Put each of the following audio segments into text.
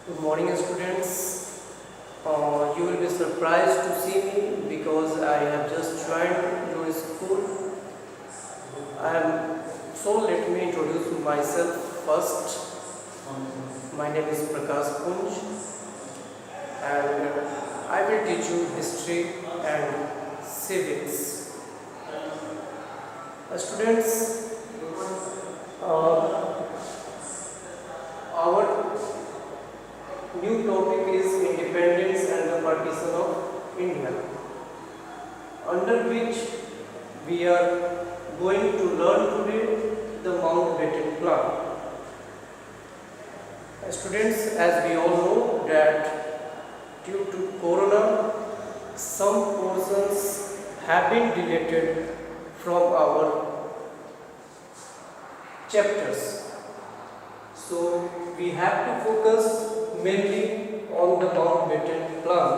Good morning, students. You will be surprised to see me because I have just joined your school. I am so let me introduce myself first. My name is Prakash Punj, and I will teach you history and civics. Students, uh, our new topic is independence and the partition of India, under which we are going to learn today the Mountbatten Plan. Students, as we all know that due to Corona, some portions have been deleted from our chapters. So we have to focus mainly on the Mountbatten Plan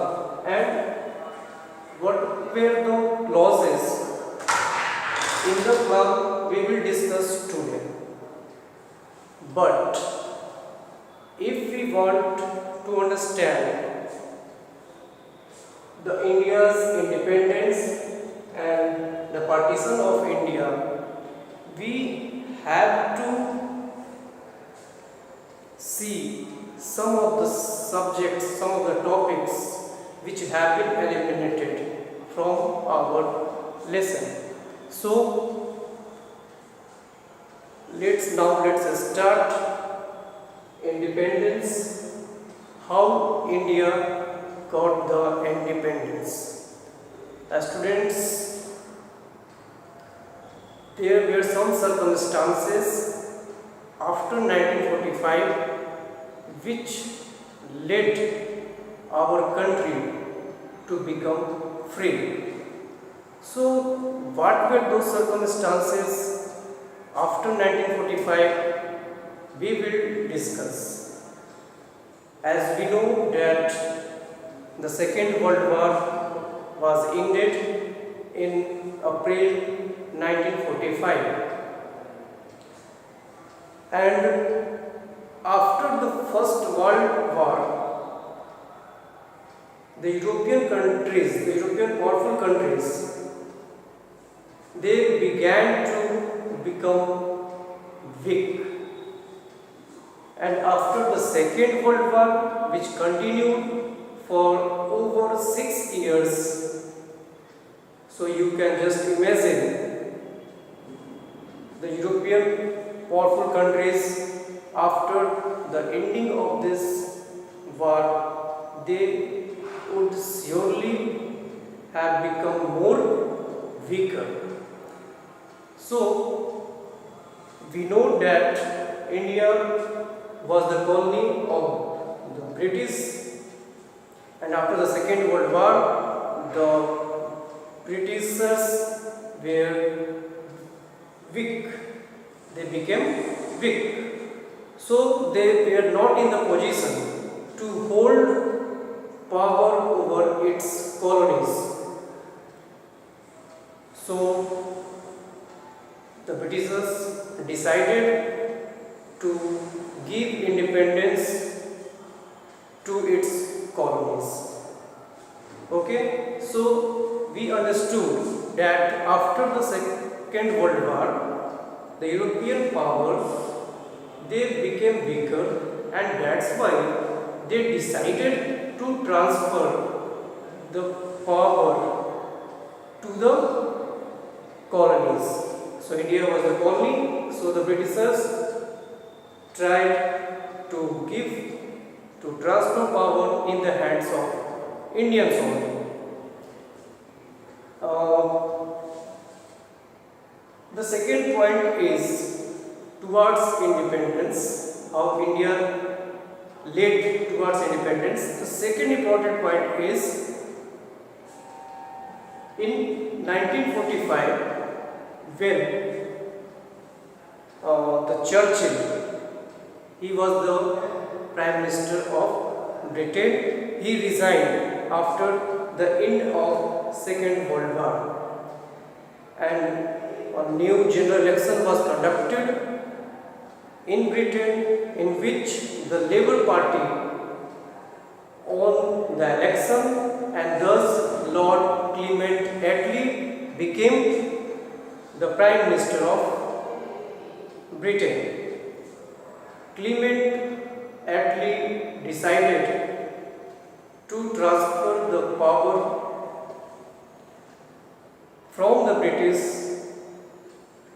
and what were the clauses in the plan we will discuss today. But if we want to understand the India's independence and the partition of India, we have to see some of the subjects, some of the topics which have been eliminated from our lesson. So let's start independence, how India got the independence. As students, there were some circumstances after 1945 which led our country to become free. So, what were those circumstances after 1945? We will discuss. As we know that the Second World War was ended in April 1945, and after the First World War, the European countries, the European powerful countries, they began to become weak. And after the Second World War, which continued for over 6 years, so you can just imagine the European powerful countries, after the ending of this war, they would surely have become more weaker. So we know that India was the colony of the British, and after the Second World War, the Britishers were weak. They became weak. So they were not in the position to hold power over its colonies. So the Britishers decided to give independence to its colonies. Okay, so we understood that after the Second World War, the European powers, they became weaker, and that's why they decided to transfer the power to the colonies. So India was a colony, so the Britishers tried to transfer power in the hands of Indians only. The second point is towards independence, how India led towards independence. The second important point is in 1945, when the Churchill, he was the Prime Minister of Britain, he resigned after the end of Second World War, and a new general election was conducted in Britain, in which the Labour Party on the election, and thus Lord Clement Attlee became the Prime Minister of Britain. Clement Attlee decided to transfer the power from the British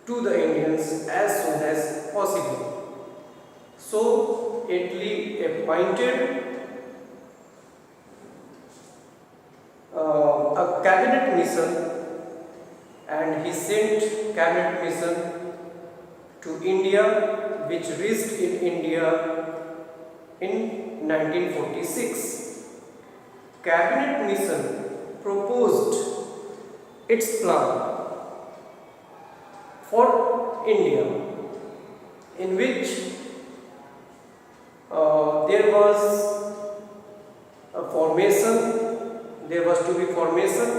to the Indians as soon as possible. So Attlee appointed a cabinet mission, and he sent cabinet mission to India, which reached in India in 1946. Cabinet mission proposed its plan for India, in which there was a formation. There was to be formation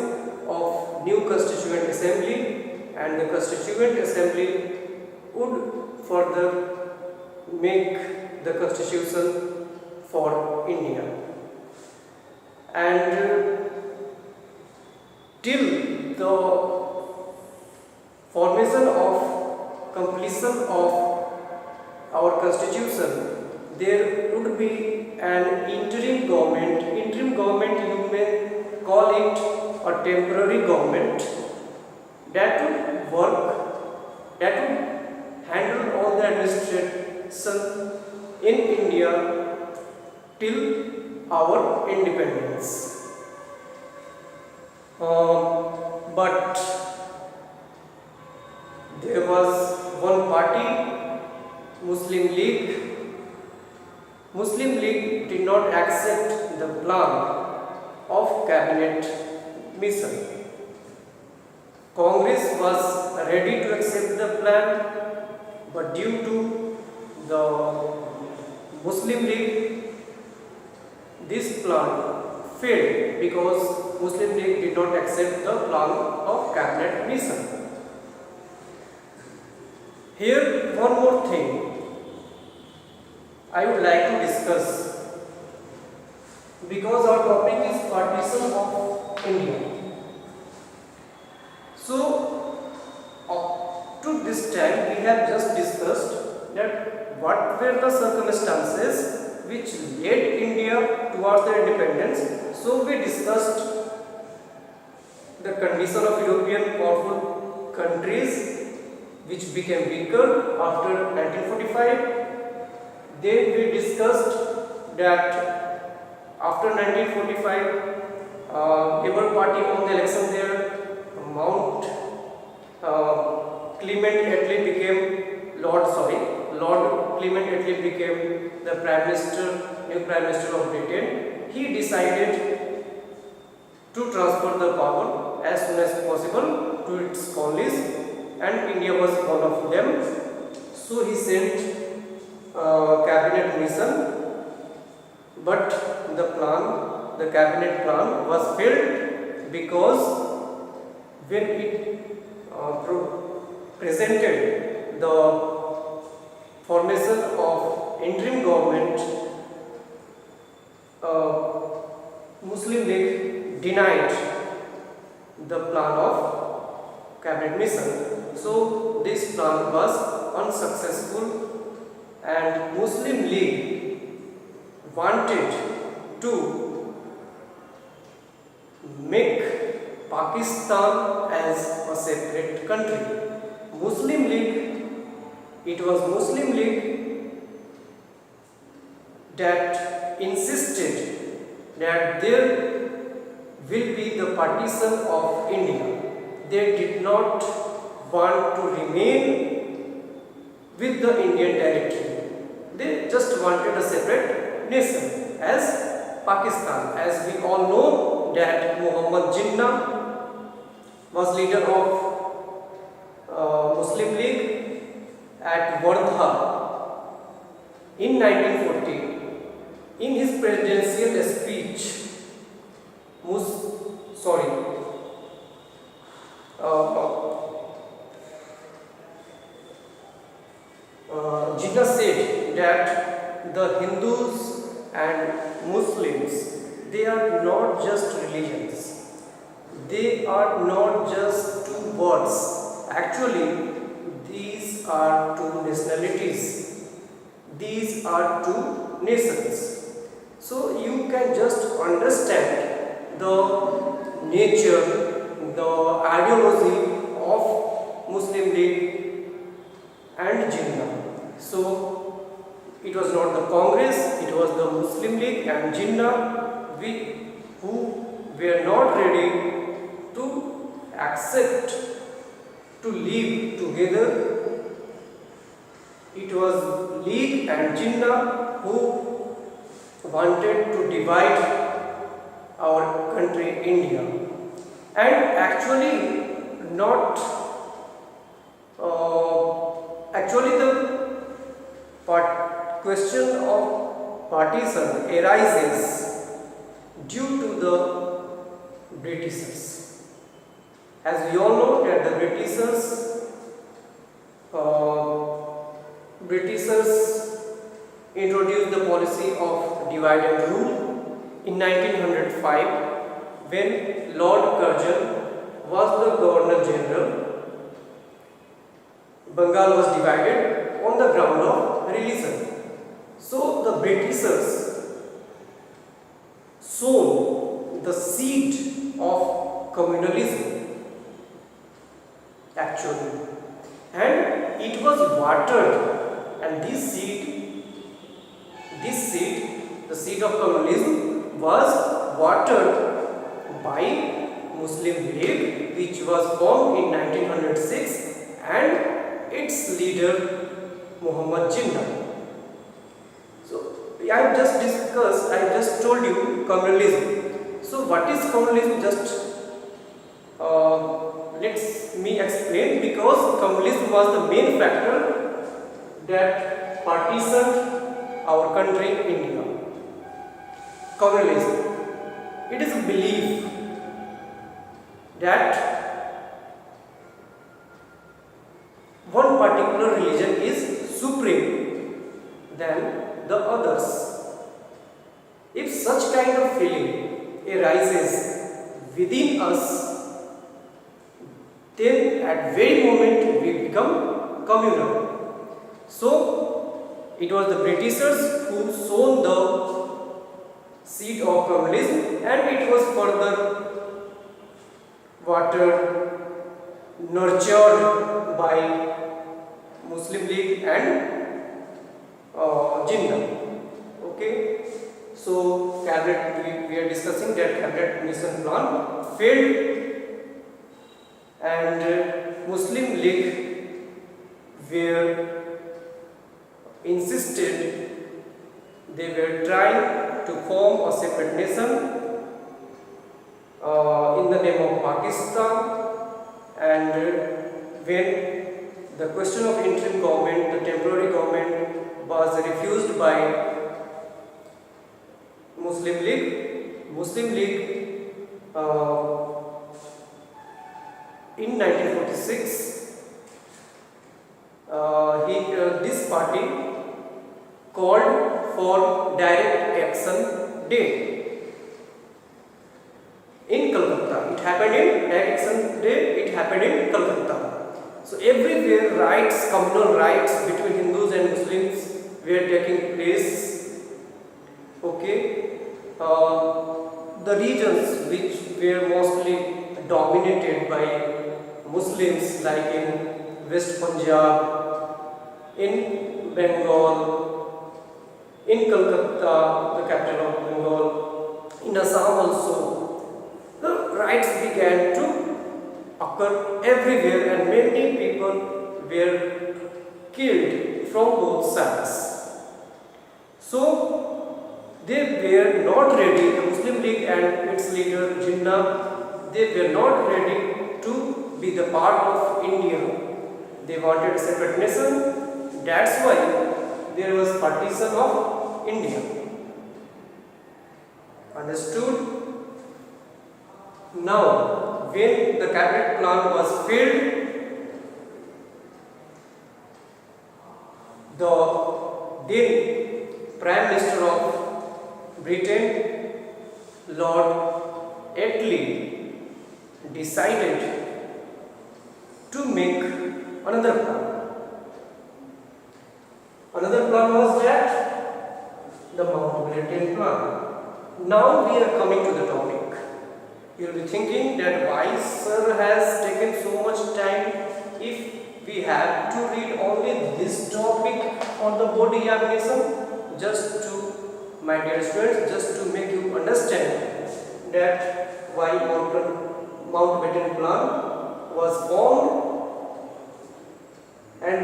of new Constituent Assembly, and the Constituent Assembly would further make the Constitution for India. And till the formation of completion of our Constitution, there would be an interim government. Interim government, you may call it a temporary government, that would work, that would handle all the administration in India till our independence. But there was one party, Muslim League. Muslim League did not accept the plan of cabinet mission. Congress was ready to accept the plan, but due to the Muslim League, this plan failed because Muslim League did not accept the plan of cabinet mission. Here, one more thing I would like to discuss, because our topic is partition of India. So, up to this time we have just discussed that what were the circumstances which led India towards the independence. So we discussed the condition of European powerful countries which became weaker after 1945. Then we discussed that after 1945, Labour Party won the election there. Clement Attlee became Lord Clement Attlee became the new Prime Minister of Britain. He decided to transfer the power as soon as possible to its colonies, and India was one of them. So he sent cabinet mission, but the cabinet plan was failed because when it presented the formation of interim government, Muslim League denied the plan of cabinet mission. So this plan was unsuccessful, and Muslim League wanted to make Pakistan as a separate country. It was Muslim League that insisted that there will be the partition of India. They did not want to remain with the Indian territory. They just wanted a separate nation as Pakistan. As we all know that Muhammad Jinnah was leader of Muslim League at Wardha in 1940. In his presidential speech, Jinnah said that the Hindus and Muslims they are not just religions. They are not just two words. Actually, these are two nationalities. These are two nations. So you can just understand the nature, the ideology of Muslim League and Jinnah. So it was not the Congress, it was the Muslim League and Jinnah who were not ready to accept to live together. It was League and Jinnah who wanted to divide our country India, and actually not actually the question of partition arises due to the Britishers. As we all know that the Britishers introduced the policy of divide and rule in 1905 when Lord Curzon was the Governor General. Bengal was divided on the ground of religion. So the Britishers sown the seed of communalism actually, and it was watered, and this seed, the seed of communalism was watered by Muslim League, which was formed in 1906, and its leader Muhammad Jinnah. So I just told you communalism. So what is communalism? Just let me explain, because communalism was the main factor that partitioned our country India. Communalism, it is a belief that one particular religion is supreme than the others. If such kind of feeling arises within us, then at very moment we become communal. So it was the Britishers who sown the seed of communalism, and it was further watered, nurtured by Muslim League and Jinnah. Okay, so cabinet, we are discussing that cabinet mission plan failed, and Muslim League were insisted, they were trying to form a separate nation in the name of Pakistan, and when the question of interim government, the temporary government, was refused by Muslim League in 1946, this party called for direct action day in Calcutta. It happened in direct action day. It happened in Calcutta. So everywhere rights, communal rights between Hindus and Muslims were taking place. Okay, the regions which were mostly dominated by Muslims, like in West Punjab, in Bengal, in Calcutta, the capital of Bengal, in Assam also, the riots began to occur everywhere, and many people were killed from both sides. So they were not ready, the Muslim League and its leader Jinnah, they were not ready to be the part of India. They wanted a separate nation. That's why there was partition of India. Understood? Now, when the cabinet plan was failed, the then Prime Minister of Britain, Lord Attlee decided to make another plan. Another plan was that the Mountbatten plan. Now we are coming to the topic. You will be thinking that why sir has taken so much time if we have to read only this topic on the board examination. Just to, my dear students, just to make you understand that why Mountbatten plan was formed and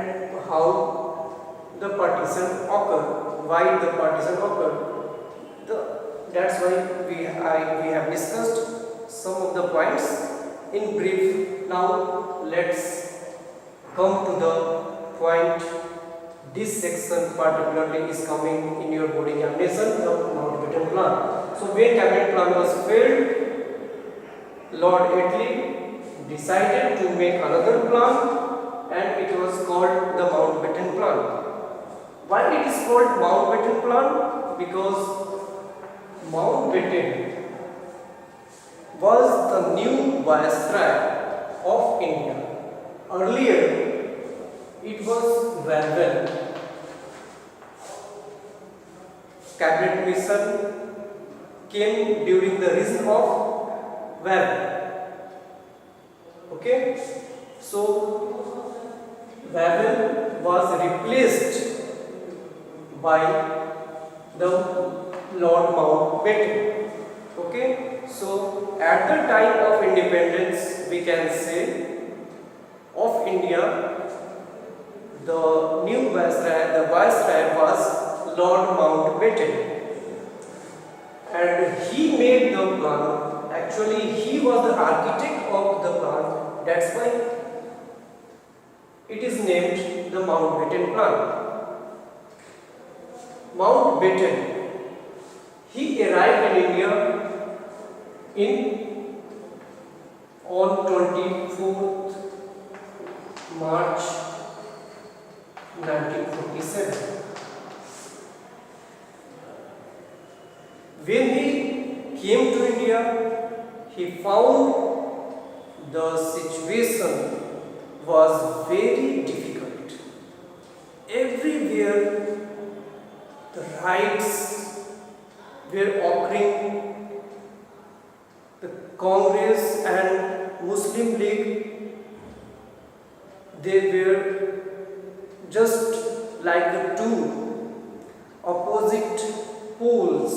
how the partition occurred, why the partition occurred. That's why we have discussed some of the points in brief. Now let's come to the point. This section particularly is coming in your board examination, the Mountbatten plan. So when cabinet plan was failed, Lord Attlee decided to make another plan, and it was called the Mountbatten plan. Why it is called Mountbatten plan? Because Mountbatten was the new viceroy of India. Earlier, it was Wavell. Cabinet mission came during the reign of Wavell. Okay, so Wavell was replaced by the Lord Mountbatten. Okay, so at the time of independence, we can say, of India, the new viceroy was Lord Mountbatten, and he made the plan. Actually, he was the architect of the plan. That's why it is named the Mountbatten plan. Mountbatten, he arrived in India on 24th March 1947. When he came to India, he found the situation was very difficult. Everywhere the riots were occurring. The Congress and Muslim League, they were just like the two opposite poles,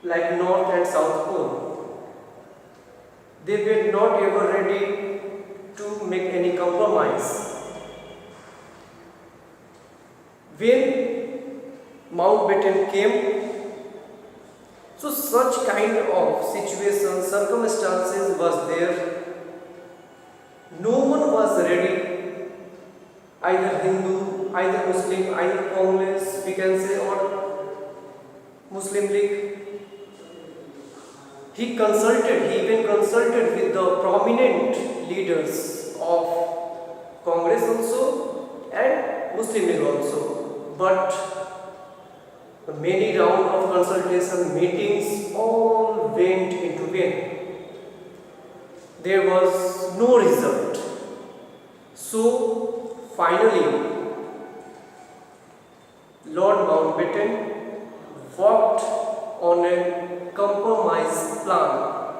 like North and South Pole. They were not ever ready to make any compromise. When Mountbatten came, so such kind of situation, circumstances was there. No one was ready, either Hindu, either Muslim, either Congress, we can say, or Muslim League. He even consulted with the prominent leaders of Congress also and Muslim League also. But many rounds of consultation meetings all went into vain. There was no result. So finally, Lord Mountbatten worked on a compromise plan.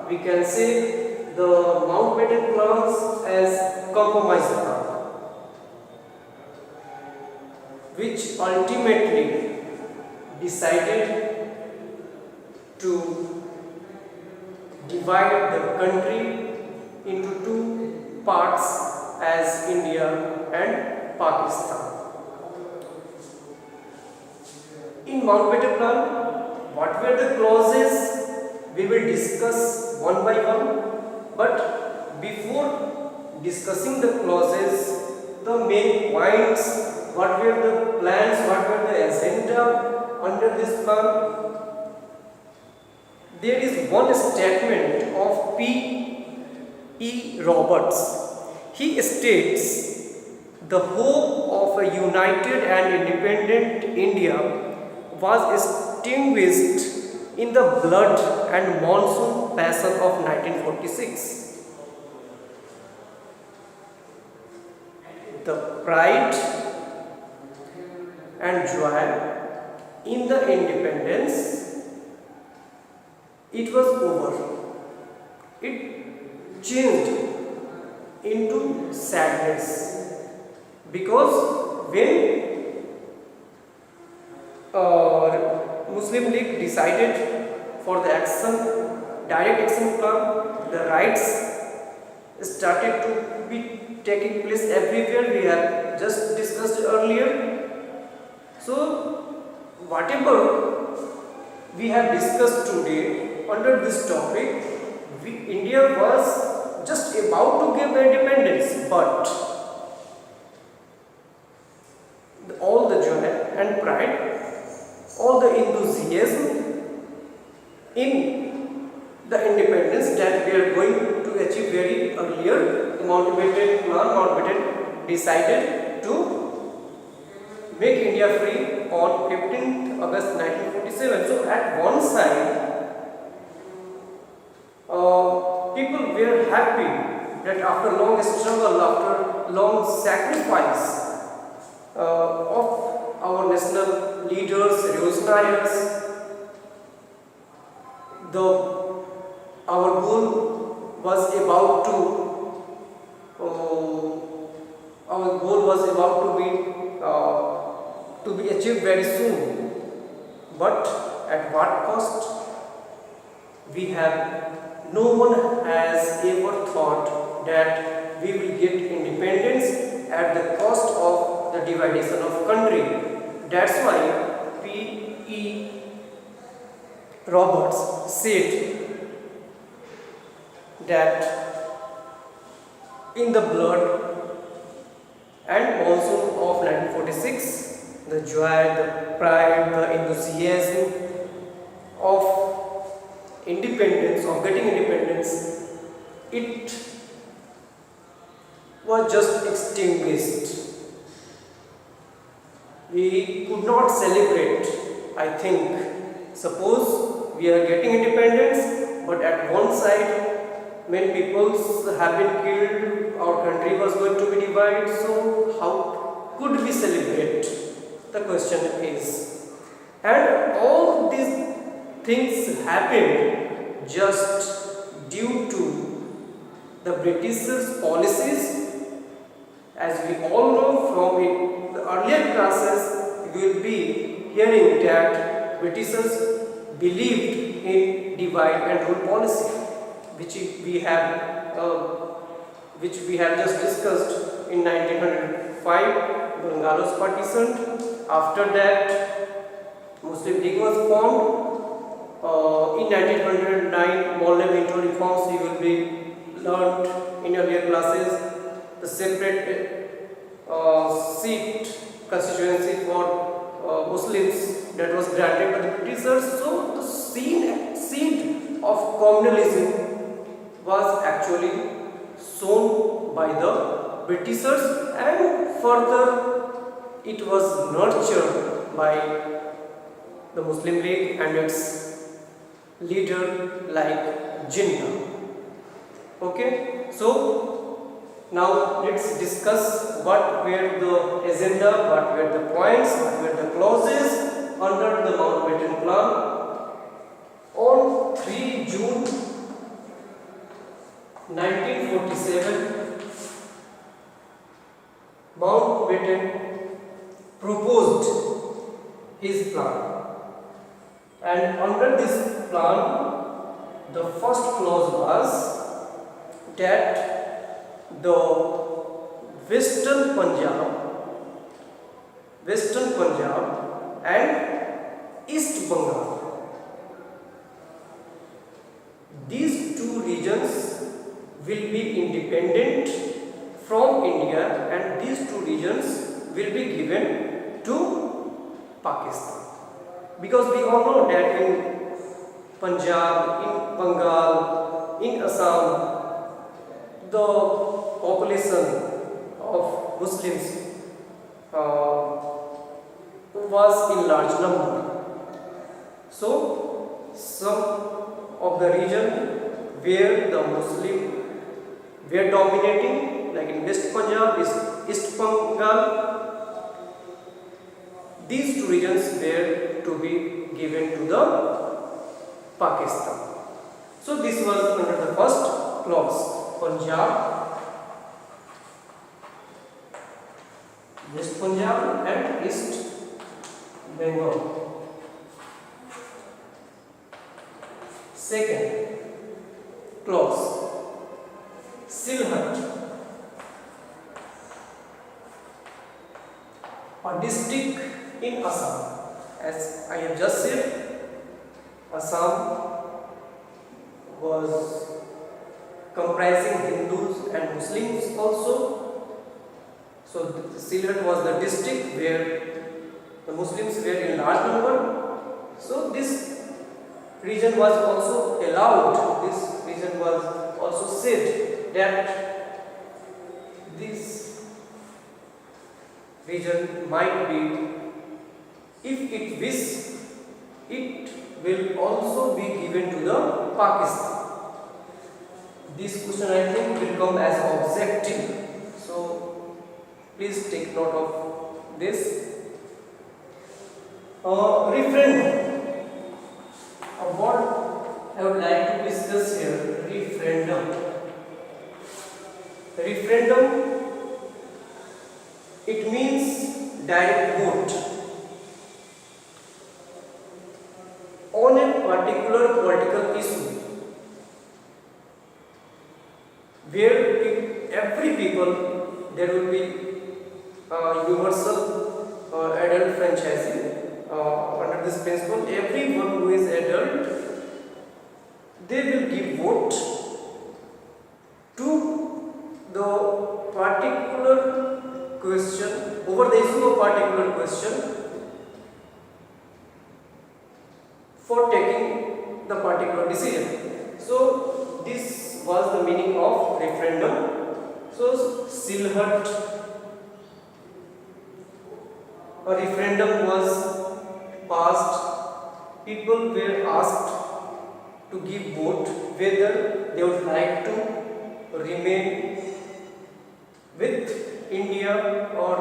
We can say the Mountbatten plans as compromise plan, which ultimately decided to divide the country into two parts as India and Pakistan. In Mountbatten plan, what were the clauses? We will discuss one by one. But before discussing the clauses, the main points, what were the plans, what were the agenda under this plan? There is one statement of P.E. Roberts. He states, the hope of a united and independent India was extinguished in the blood and monsoon passion of 1946. The pride and joy in the independence, it was over. It changed into sadness, because when Muslim League decided for the direct action plan, the riots started to be taking place everywhere. We have just discussed earlier. So whatever we have discussed today under this topic, India was just about to give the independence, but all the joy and pride, all the enthusiasm in the independence that we are going to achieve very earlier, the Mountbatten decided to make India free on 15th August 1947. So at one side, people were happy that after long struggle, after long sacrifice of our national leaders, revolutionaries, our goal was about to be achieved very soon. But at what cost? No one has ever thought that we will get independence at the cost of the division of country. That's why P.E. Roberts said that in the blood and monsoon of 1946, the joy, the pride, the enthusiasm of independence, of getting independence, it was just extinguished. We could not celebrate, I think. Suppose we are getting independence, but at one side many people have been killed, our country was going to be divided, so how could we celebrate? The question is. And all these things happened just due to the Britishers' policies. As we all know from the earlier classes, you will be hearing that Britishers believed in divide and rule policy, which we have just discussed in 1905, Bengalo's partition. After that, Muslim League was formed. In 1909, Maulana Minto reforms, you will be learnt in earlier classes. The separate seat constituency for Muslims that was granted by the Britishers. So the seed of communalism was actually sown by the Britishers, and further it was nurtured by the Muslim League and its leader like Jinnah. Okay, so now let's discuss what were the agenda, what were the points, what were the clauses under the Mountbatten Plan. On 3 June 1947, Mountbatten proposed his plan, and under this plan, the first clause was that the Western Punjab and East Bengal, these two regions will be independent from India, and these two regions will be given to Pakistan. Because we all know that in Punjab, in Bengal, in Assam, the population of Muslims was in large number. So some of the region where the Muslim were dominating, like in West Punjab, East Bengal. These two regions were to be given to the Pakistan. So this was under the first clause: Punjab, West Punjab and East Bengal. Second clause: Sylhet, a district in Assam. As I have just said, Assam was comprising Hindus and Muslims also. So Sylhet was the district where the Muslims were in large number. So this region was also allowed. This region was also said that this region might be, if it wish, it will also be given to the Pakistan. This question I think will come as objective, so please take note of this. Referendum. What I would like to discuss here: referendum. Referendum, it means direct vote on a particular political issue, where every people, there will be universal adult franchising. Under this principle, everyone who is adult, they will give vote to the particular question, over the issue of particular question, for taking the particular decision. So this was the meaning of referendum. So Sylhet, a referendum was passed. People were asked to give vote whether they would like to remain with India or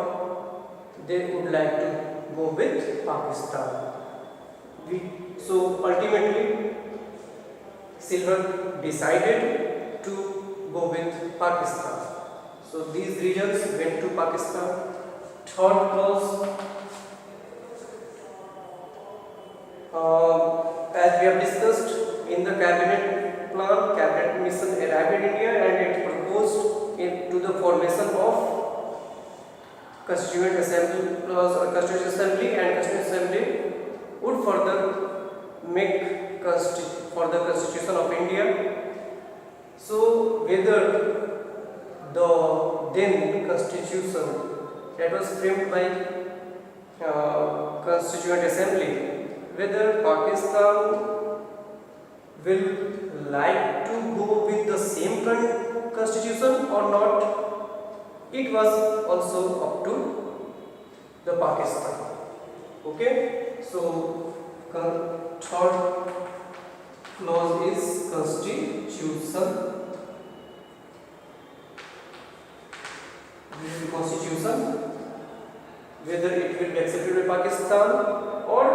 they would like to go with Pakistan. So ultimately Sylhet decided to go with Pakistan. So these regions went to Pakistan. Third clause, as we have discussed in the cabinet plan, cabinet mission arrived in India and it proposed to the formation of Constituent Assembly and Constituent Assembly would further make for the Constitution of India. So whether the then Constitution that was framed by Constituent Assembly, whether Pakistan will like to go with the same constitution or not, it was also up to the Pakistan. Okay, so third clause is constitution. Whether it will be accepted by Pakistan or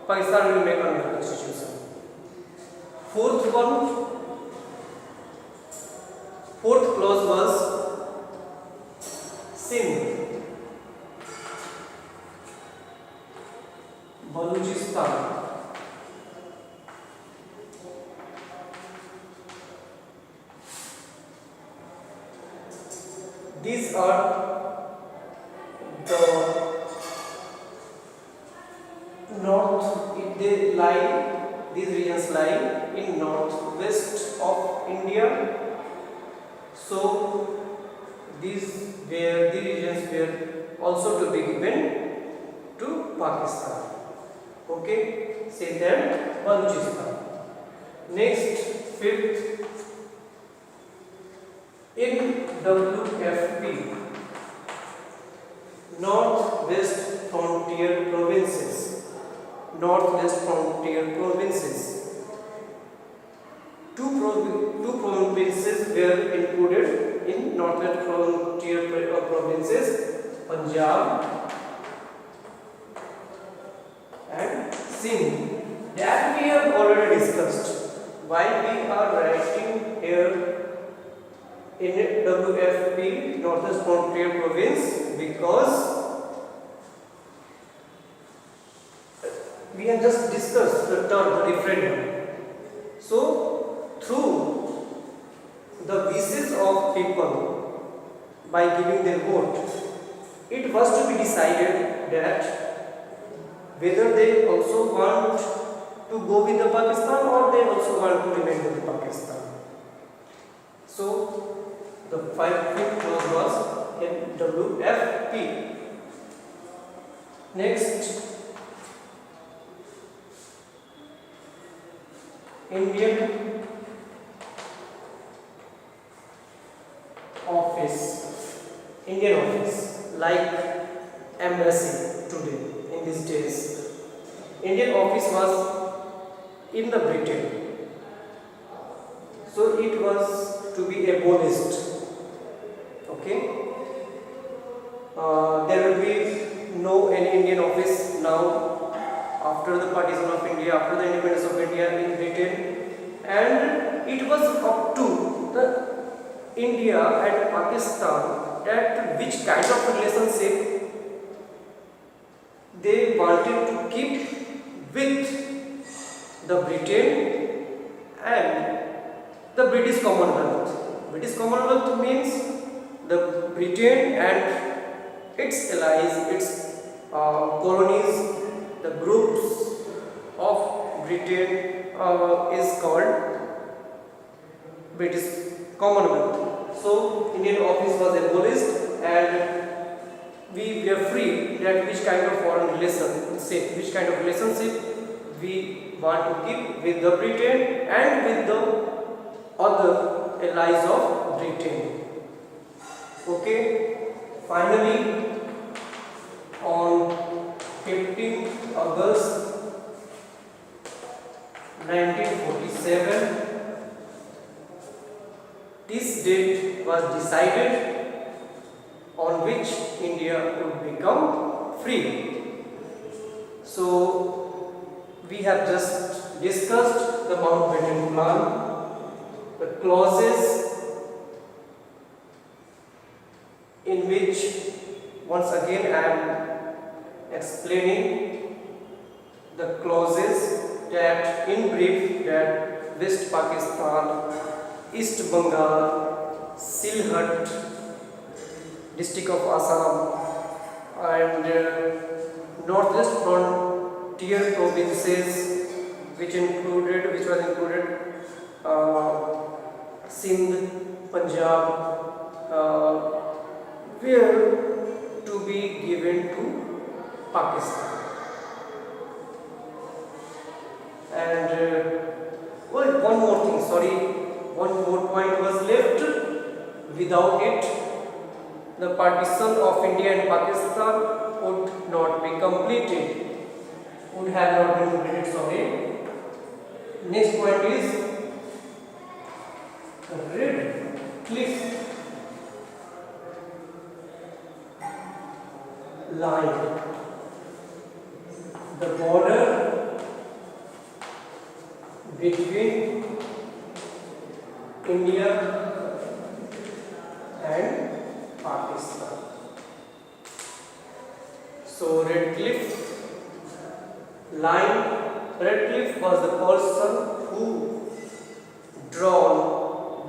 Pakistan will make another constitution. Fourth clause was Sindh, Balochistan. These are the these regions lie in northwest of India. So these regions were also to be given to Pakistan. Okay, Sindh and Balochistan. Next, fifth, in WFP, Northwest Frontier Provinces. two provinces were included in northwest frontier provinces, Punjab and Sindh, that we have already discussed. Why we are writing here in WFP, Northwest Frontier Province, because we have just discussed the term the referendum. So through the wishes of people by giving their vote, it was to be decided that whether they also want to go with the Pakistan or they also want to remain with the Pakistan. So the fifth clause was in WFP. Next, Indian office, like embassy today in these days. Indian office was in the Britain, so it was to be abolished. Okay, there will be no any Indian office now after the partition of India, after the independence of India in Britain, and it was up to the India and Pakistan that which kind of relationship they wanted to keep with the Britain and the British Commonwealth. British Commonwealth means the Britain and its allies, its colonies, the groups of Britain is called British Commonwealth. So Indian office was abolished and we were free that which kind of foreign relationship, which kind of relationship we want to keep with the Britain and with the other allies of Britain. Okay, finally on 15th August 1947, this date was decided on which India would become free. So we have just discussed the Mountbatten Plan, the clauses in which once again I am explaining the clauses that in brief that West Pakistan, East Bengal, Sylhet, district of Assam and northwest frontier provinces which was included Sindh, Punjab were to be given to Pakistan. And one more thing, one more point was left. Without it, the partition of India and Pakistan would not be completed. Would have not been completed. Next point is Red Cliff line. The border between India and Pakistan. So Redcliffe line, Redcliffe was the person who drawn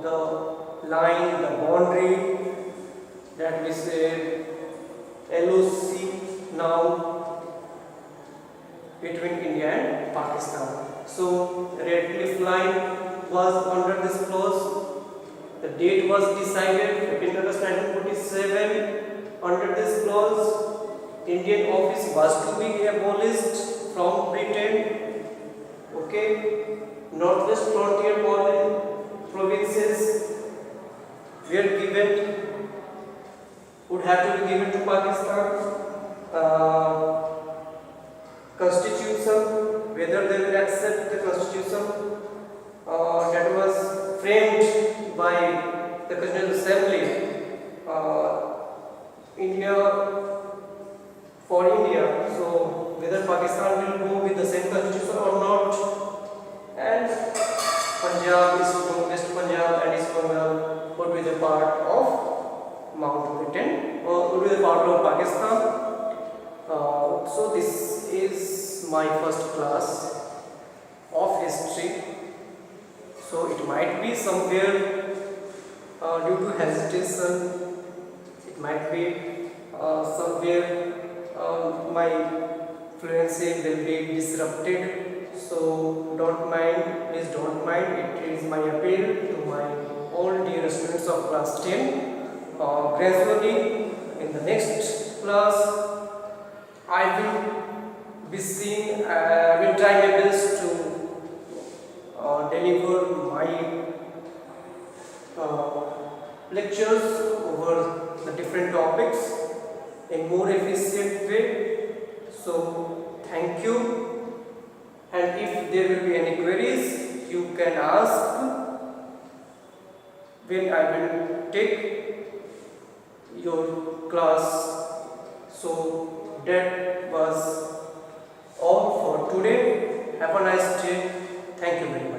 the line, the boundary that we say LOC now between India and Pakistan. So Redcliffe line was under this clause. The date was decided 15 August 1947. Under this clause, Indian office was to be abolished from Britain. Okay, northwest frontier provinces were given, would have to be given to Pakistan. Constitution, whether they will accept the constitution that was Representative Assembly, India for India. So whether Pakistan will go with the same constitution or not, and Punjab, West Punjab and East Bengal would be the part of Mountbatten or would be the part of Pakistan. So this is my first class of history. So it might be somewhere due to hesitation, it might be somewhere my fluency will be disrupted. So don't mind, please don't mind. It is my appeal to my all dear students of class 10. Gradually in the next class I will be seeing, will try my best to deliver my lectures over the different topics in more efficient way. So thank you, and if there will be any queries you can ask when I will take your class. So that was all for today. Have a nice day. Thank you very much.